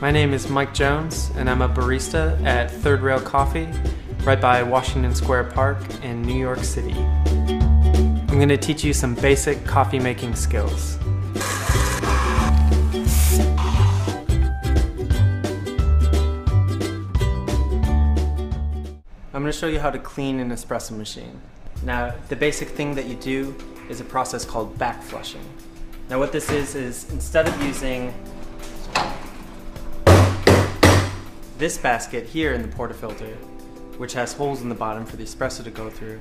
My name is Mike Jones, and I'm a barista at Third Rail Coffee, right by Washington Square Park in New York City. I'm going to teach you some basic coffee making skills. I'm going to show you how to clean an espresso machine. Now, the basic thing that you do is a process called back flushing. Now what this is instead of using this basket here in the portafilter, which has holes in the bottom for the espresso to go through,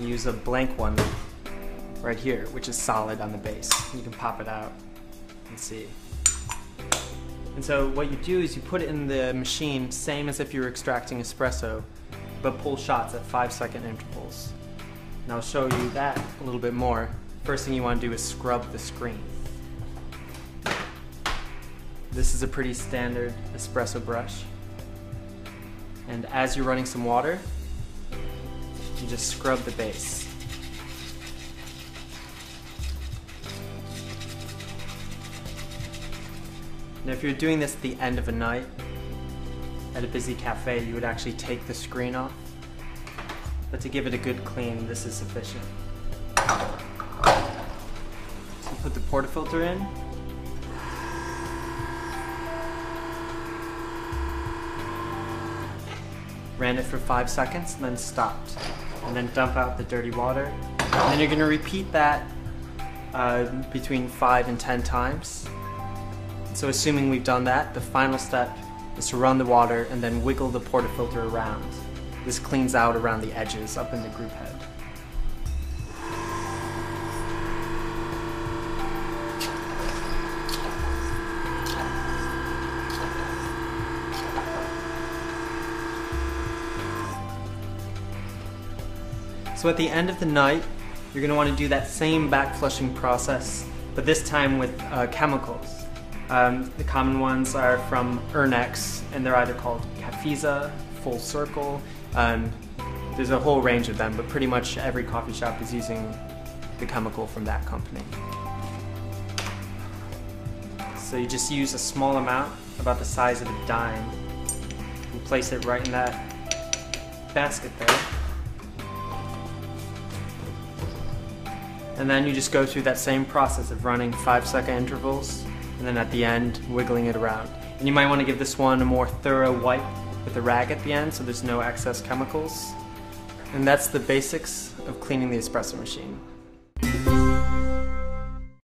you use a blank one right here, which is solid on the base. You can pop it out and see. And so what you do is you put it in the machine, same as if you were extracting espresso, but pull shots at 5-second intervals. And I'll show you that a little bit more. First thing you want to do is scrub the screen. This is a pretty standard espresso brush. And as you're running some water, you just scrub the base. Now if you're doing this at the end of a night, at a busy cafe, you would actually take the screen off. But to give it a good clean, this is sufficient. So you put the portafilter in. Ran it for 5 seconds and then stopped. And then dump out the dirty water. And then you're going to repeat that between 5 and 10 times. So assuming we've done that, the final step is to run the water and then wiggle the portafilter around. This cleans out around the edges up in the group head. So at the end of the night, you're going to want to do that same back flushing process, but this time with chemicals. The common ones are from Ernex, and they're either called Cafeza, Full Circle. There's a whole range of them, but pretty much every coffee shop is using the chemical from that company. So you just use a small amount, about the size of a dime, and place it right in that basket there. And then you just go through that same process of running 5-second intervals, and then at the end, wiggling it around. And you might want to give this one a more thorough wipe with a rag at the end so there's no excess chemicals. And that's the basics of cleaning the espresso machine.